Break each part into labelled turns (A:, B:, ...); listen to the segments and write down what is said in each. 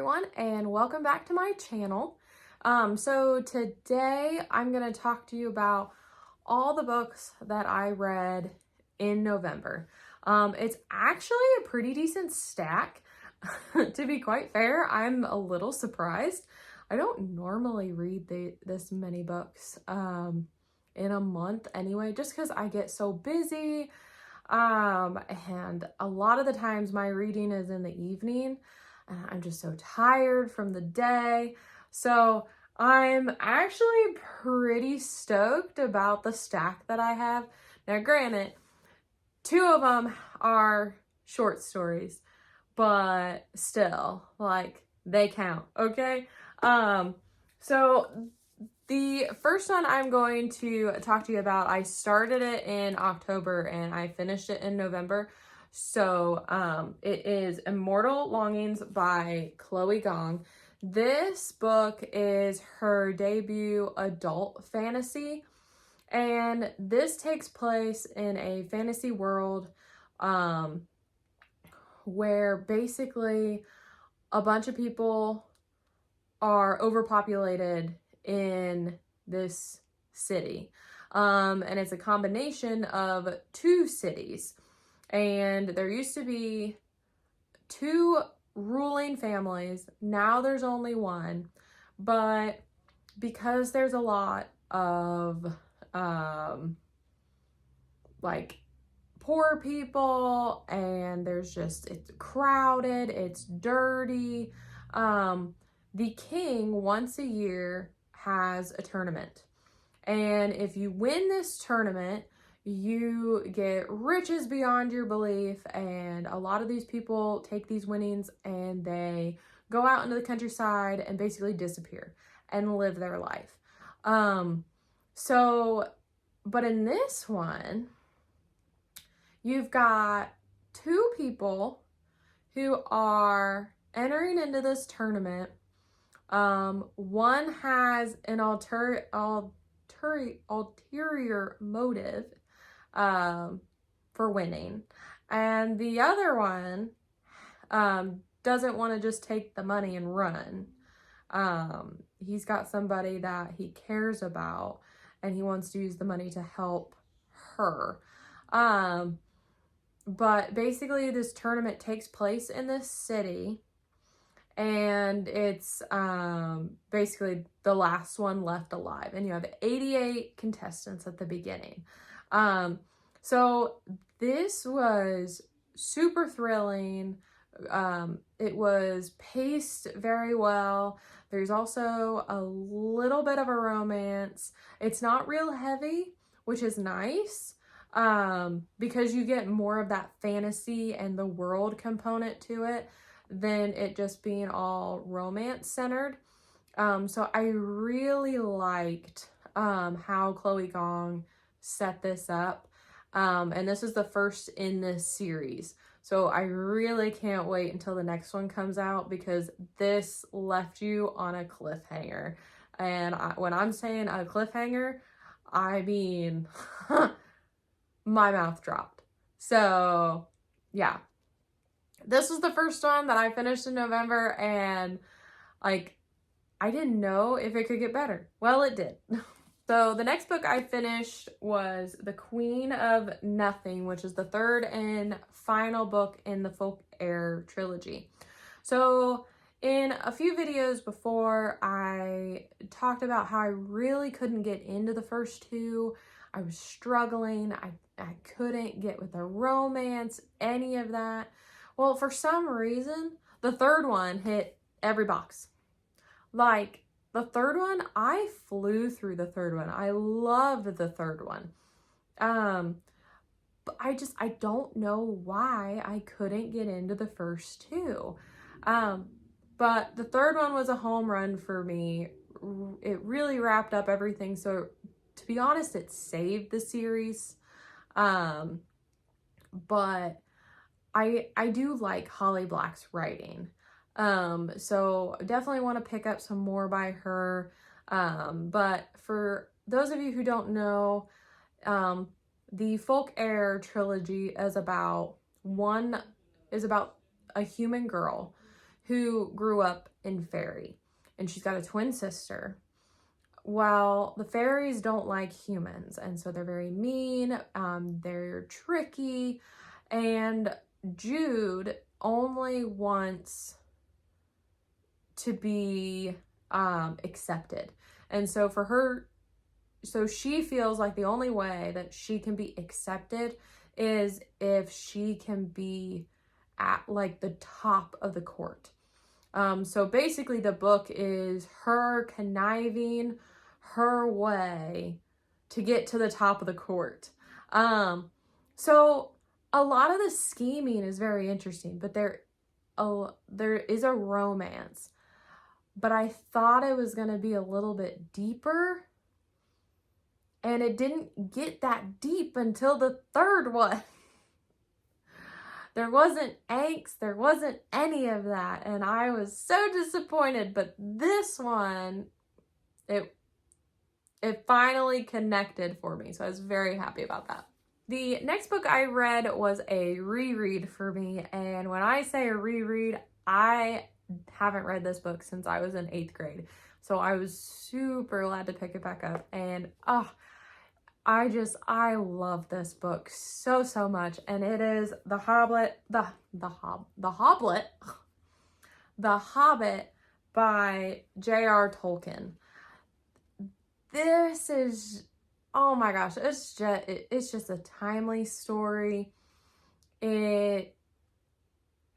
A: everyone, and welcome back to my channel. So today I'm going to talk to you about all the books that I read in November. It's actually a pretty decent stack. To be quite fair, I'm a little surprised. I don't normally read this many books in a month anyway, just because I get so busy. And a lot of the times my reading is in the evening and I'm just so tired from the day. So I'm actually pretty stoked about the stack that I have. Now, granted, two of them are short stories, but still, like, they count, okay? So the first one I'm going to talk to you about, I started it in October and I finished it in November. So it is Immortal Longings by Chloe Gong. This book is her debut adult fantasy, and this takes place in a fantasy world where basically a bunch of people are overpopulated in this city. And it's a combination of two cities. And there used to be two ruling families. Now there's only one. But because there's a lot of like poor people, and there's just, it's crowded, it's dirty. The king once a year has a tournament. And if you win this tournament, you get riches beyond your belief. And a lot of these people take these winnings and they go out into the countryside and basically disappear and live their life. But in this one, you've got two people who are entering into this tournament. One has an ulterior motive for winning, and the other one doesn't want to just take the money and run. He's got somebody that he cares about, and he wants to use the money to help her. But basically this tournament takes place in this city, and it's basically the last one left alive, and you have 88 contestants at the beginning. So this was super thrilling. It was paced very well. There's also a little bit of a romance. It's not real heavy, which is nice, because you get more of that fantasy and the world component to it than it just being all romance centered. So I really liked how Chloe Gong set this up. And this is the first in this series. So I really can't wait until the next one comes out, because this left you on a cliffhanger. And when I'm saying a cliffhanger, I mean, my mouth dropped. So yeah, this was the first one that I finished in November, and like, I didn't know if it could get better. Well, it did. So the next book I finished was The Queen of Nothing, which is the third and final book in the Folk Heir trilogy. So in a few videos before, I talked about how I really couldn't get into the first two. I was struggling. I couldn't get with the romance, any of that. Well, for some reason, the third one hit every box. Like, the third one, I flew through the third one. I loved the third one. But I don't know why I couldn't get into the first two. But the third one was a home run for me. It really wrapped up everything. So to be honest, it saved the series. But I do like Holly Black's writing. So definitely want to pick up some more by her. But for those of you who don't know, the Folk Heir trilogy is about a human girl who grew up in fairy, and she's got a twin sister. Well, the fairies don't like humans, and so they're very mean, they're tricky, and Jude only wants to be accepted. And so for her, so she feels like the only way that she can be accepted is if she can be at like the top of the court. So basically the book is her conniving her way to get to the top of the court. So a lot of the scheming is very interesting, but there is a romance, but I thought it was going to be a little bit deeper, and it didn't get that deep until the third one. There wasn't angst, there wasn't any of that, and I was so disappointed, but this one, it finally connected for me, so I was very happy about that. The next book I read was a reread for me, and when I say a reread, I haven't read this book since I was in 8th grade, so I was super glad to pick it back up, and I love this book so much, and it is The Hobbit by J.R. Tolkien. This is, oh my gosh, it's just a timely story. It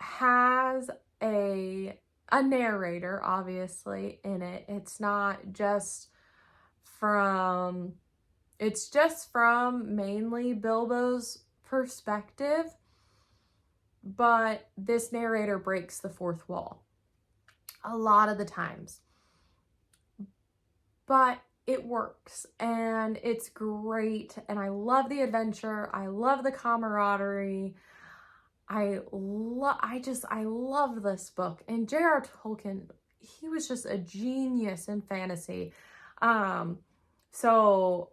A: has a narrator, obviously, in it. It's just from mainly Bilbo's perspective, but this narrator breaks the fourth wall a lot of the times. But it works, and it's great, and I love the adventure. I love the camaraderie. I love this book. And J.R. Tolkien, he was just a genius in fantasy. So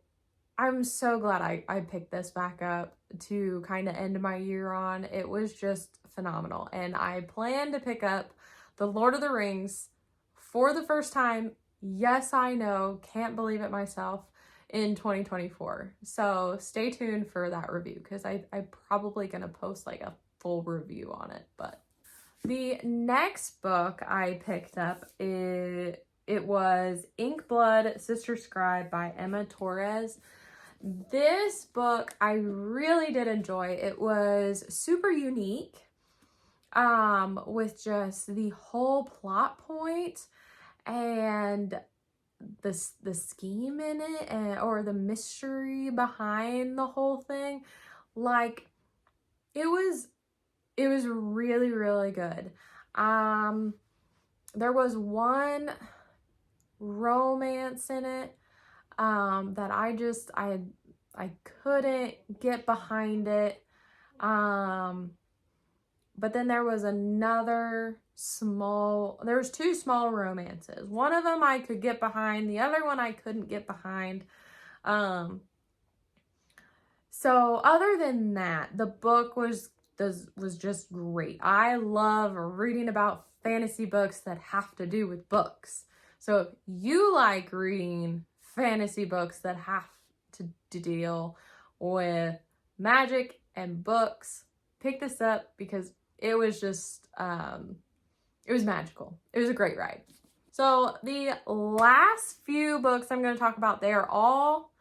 A: I'm so glad I picked this back up to kind of end my year on. It was just phenomenal. And I plan to pick up The Lord of the Rings for the first time. Yes, I know, can't believe it myself, in 2024. So stay tuned for that review, because I'm probably going to post like a full review on it. But the next book I picked up, it was Ink Blood, Sister Scribe by Emma Torres. This book I really did enjoy. It was super unique, with just the whole plot point and the scheme in it, or the mystery behind the whole thing. Like, it was really, really good. There was one romance in it that I couldn't get behind it. But then there was there was two small romances. One of them I could get behind, the other one I couldn't get behind. So other than that, the book was just great. I love reading about fantasy books that have to do with books. So if you like reading fantasy books that have to deal with magic and books, pick this up, because it was just, it was magical. It was a great ride. So the last few books I'm going to talk about, they are all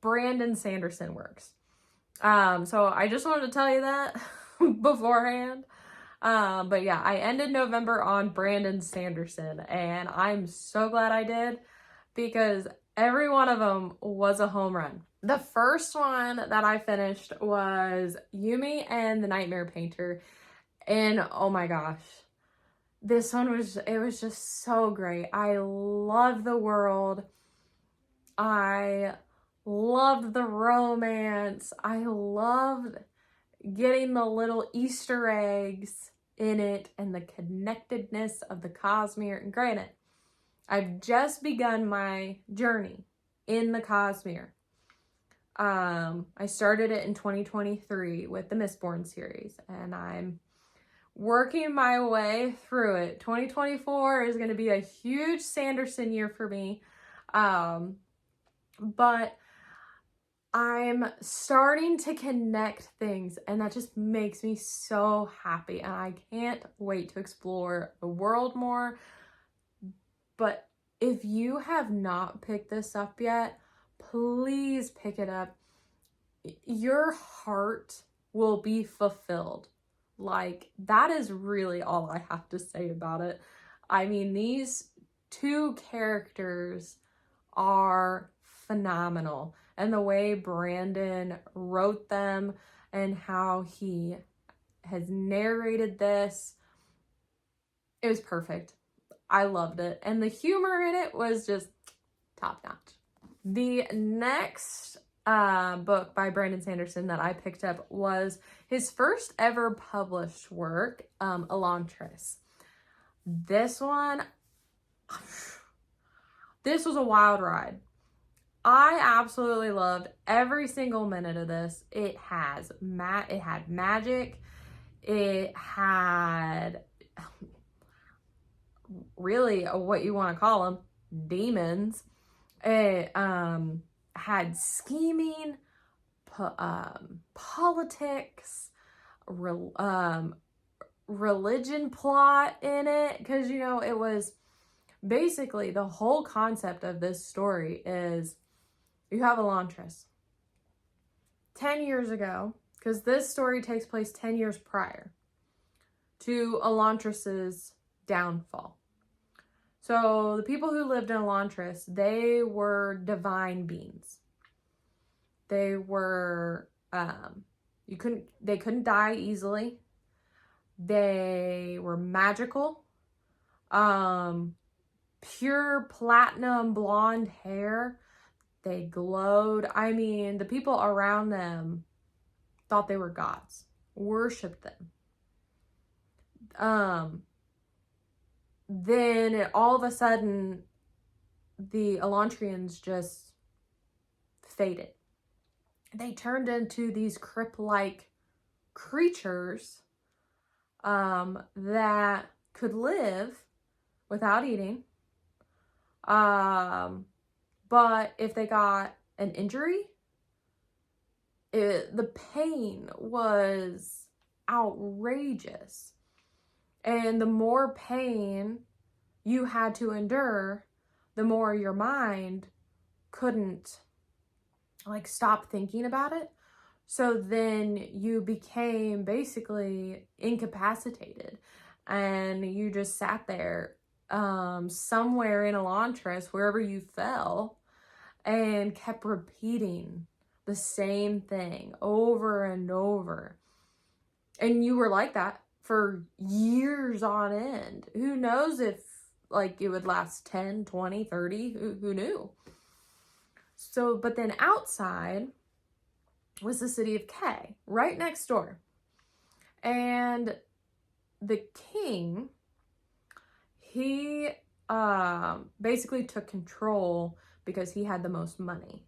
A: Brandon Sanderson works. So I just wanted to tell you that beforehand. But yeah, I ended November on Brandon Sanderson, and I'm so glad I did, because every one of them was a home run. The first one that I finished was Yumi and the Nightmare Painter, and oh my gosh, this one was just so great. I love the world. I loved the romance. I loved getting the little Easter eggs in it and the connectedness of the Cosmere. And granted, I've just begun my journey in the Cosmere. I started it in 2023 with the Mistborn series, and I'm working my way through it. 2024 is going to be a huge Sanderson year for me. But I'm starting to connect things, and that just makes me so happy. And I can't wait to explore the world more. But if you have not picked this up yet, please pick it up. Your heart will be fulfilled. Like, that is really all I have to say about it. I mean, these two characters are phenomenal. And the way Brandon wrote them and how he has narrated this, it was perfect. I loved it. And the humor in it was just top notch. The next book by Brandon Sanderson that I picked up was his first ever published work, Eless. This one, this was a wild ride. I absolutely loved every single minute of this. It had magic. It had really what you want to call them, demons. It had scheming, politics, religion plot in it, because, you know, it was basically the whole concept of this story is you have Eless 10 years ago, because this story takes place 10 years prior to Eless's downfall. So the people who lived in Eless, they were divine beings. They were, they couldn't die easily. They were magical. Pure platinum blonde hair. They glowed. I mean, the people around them thought they were gods, worshipped them. Then all of a sudden, the Elantrians just faded. They turned into these crypt-like creatures that could live without eating. But if they got an injury, the pain was outrageous. And the more pain you had to endure, the more your mind couldn't, like, stop thinking about it. So then you became basically incapacitated. And you just sat there somewhere in Eless, wherever you fell, and kept repeating the same thing over and over. And you were like that for years on end. Who knows if, like, it would last 10, 20, 30, who knew? So, but then outside was the city of K, right next door. And the king, he basically took control because he had the most money.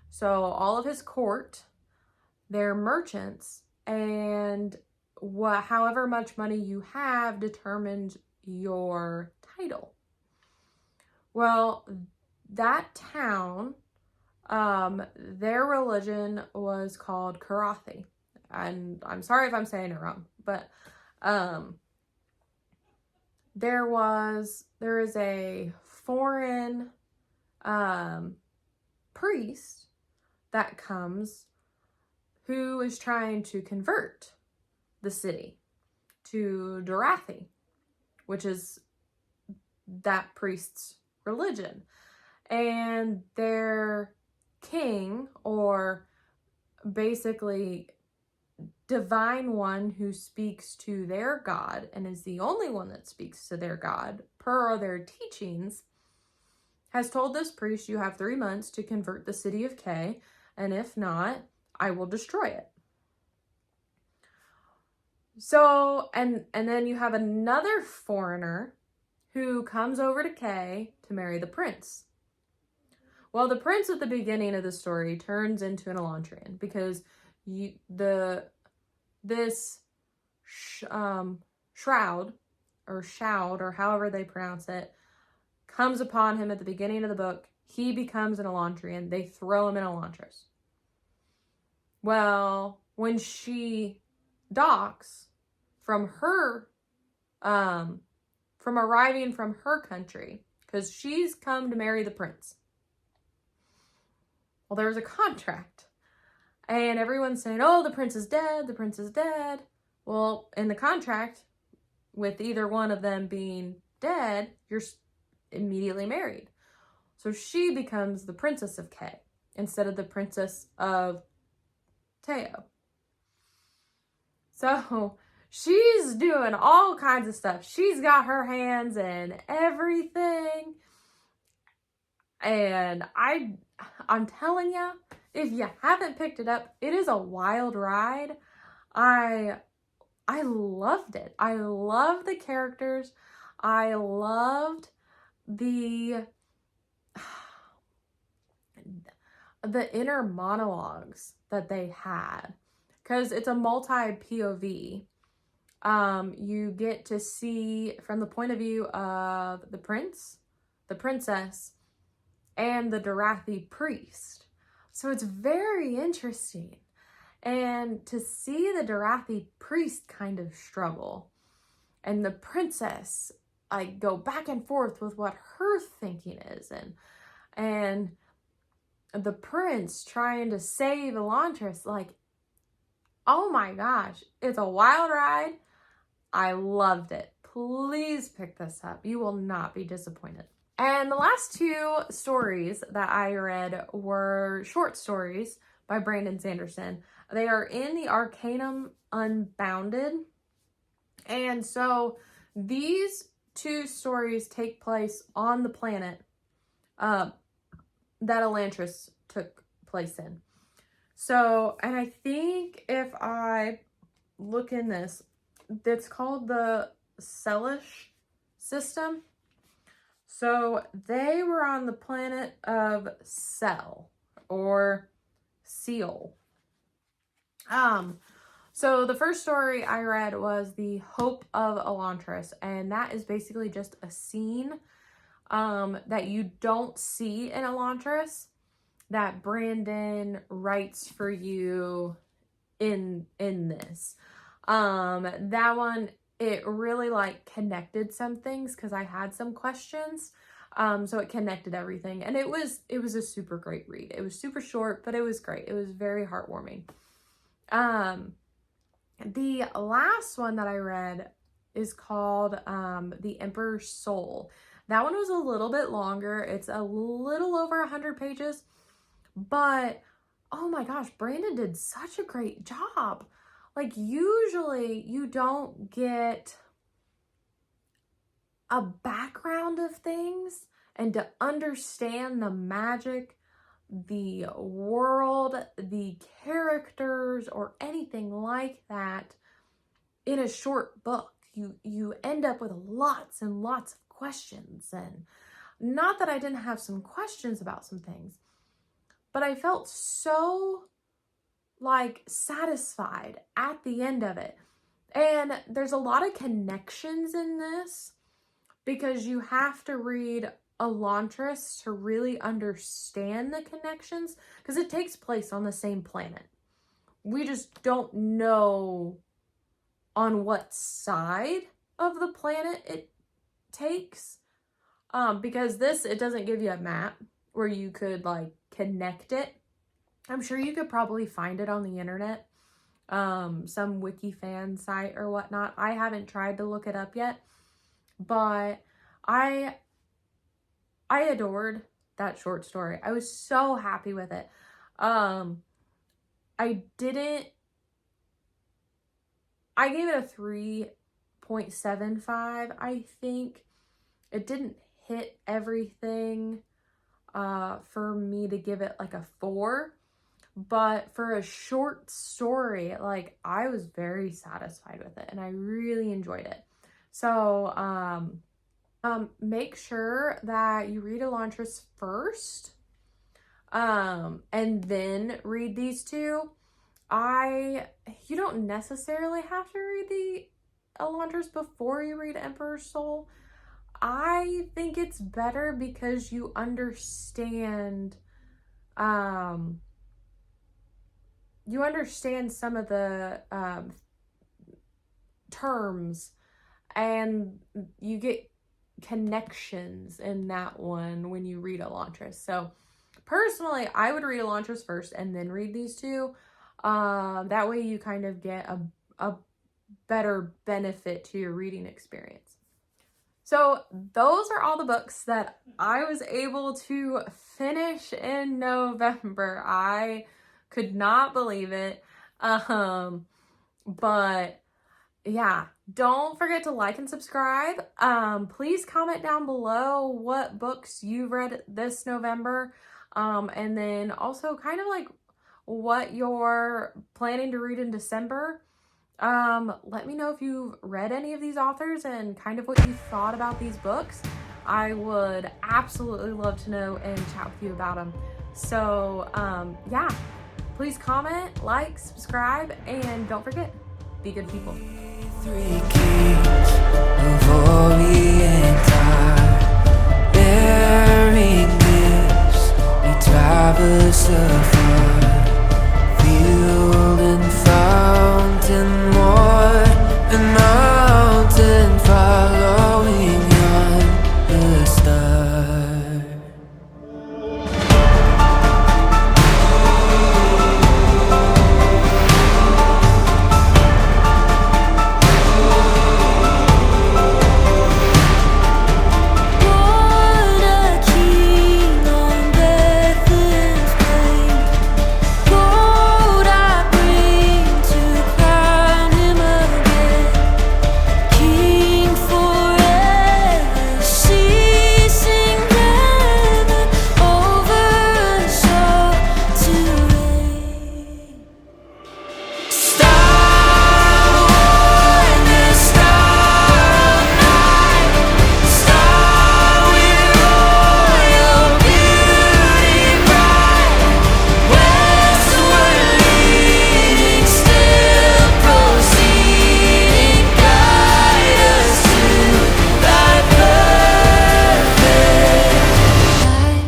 A: So all of his court, they're merchants, and however much money you have determines your title. Well, that town, their religion was called Karathi. And I'm sorry if I'm saying it wrong, but there is a foreign priest that comes who is trying to convert the city to Darathi, which is that priest's religion. And their king, or basically divine one who speaks to their god and is the only one that speaks to their god per their teachings, has told this priest, you have 3 months to convert the city of K, and if not, I will destroy it. So, and then you have another foreigner who comes over to K to marry the prince. Well, the prince at the beginning of the story turns into an Elantrian because this Shroud, or Shoud, or however they pronounce it, comes upon him at the beginning of the book. He becomes an Elantrian. They throw him in Elantris. Well, when she docks from her, from arriving from her country, because she's come to marry the prince. Well, there was a contract. And everyone's saying, oh, the prince is dead, the prince is dead. Well, in the contract, with either one of them being dead, you're immediately married. So she becomes the princess of Kay instead of the princess of Teo. So she's doing all kinds of stuff. She's got her hands in everything. And I'm telling you, if you haven't picked it up, it is a wild ride. I loved it. I loved the characters. I loved the inner monologues that they had, because it's a multi-POV. You get to see from the point of view of the prince, the princess, and the Darathi priest. So it's very interesting. And to see the Darathi priest kind of struggle, and the princess go back and forth with what her thinking is, and the prince trying to save Elantris, oh my gosh, it's a wild ride. I loved it. Please pick this up. You will not be disappointed. And the last two stories that I read were short stories by Brandon Sanderson. They are in the Arcanum Unbounded. And so these two stories take place on the planet that Elantris took place in. So, and I think if I look in this, it's called the Celish system. So they were on the planet of Cel, or Seal. So the first story I read was The Hope of Elantris, and that is basically just a scene that you don't see in Elantris that Brandon writes for you in this. That one, it really connected some things because I had some questions. So it connected everything, and it was a super great read. It was super short, but it was great. It was very heartwarming. The last one that I read is called The Emperor's Soul. That one was a little bit longer. It's a little over 100 pages, but oh my gosh, Brandon did such a great job. Usually you don't get a background of things and to understand the magic, the world, the characters, or anything like that in a short book. You end up with lots and lots of questions, and not that I didn't have some questions about some things, but I felt so satisfied at the end of it. And there's a lot of connections in this because you have to read Elantris to really understand the connections, because it takes place on the same planet. We just don't know on what side of the planet it takes, because it doesn't give you a map where you could connect it. I'm sure you could probably find it on the internet, some wiki fan site or whatnot. I haven't tried to look it up yet, but I adored that short story. I was so happy with it. I gave it a 3.75, I think. It didn't hit everything for me to give it a 4. But for a short story, I was very satisfied with it, and I really enjoyed it. So, make sure that you read Elantris first, and then read these two. You don't necessarily have to read the Elantris before you read Emperor's Soul. I think it's better because you understand some of the terms, and you get connections in that one when you read Elantris. So personally, I would read Elantris first and then read these two. That way you kind of get a better benefit to your reading experience. So those are all the books that I was able to finish in November. I could not believe it. But yeah, don't forget to like and subscribe. Please comment down below what books you've read this November. And then also kind of like what you're planning to read in December. Let me know if you've read any of these authors and kind of what you thought about these books. I would absolutely love to know and chat with you about them. So, yeah, please comment, like, subscribe, and don't forget, be good people. 3 kings of Orient.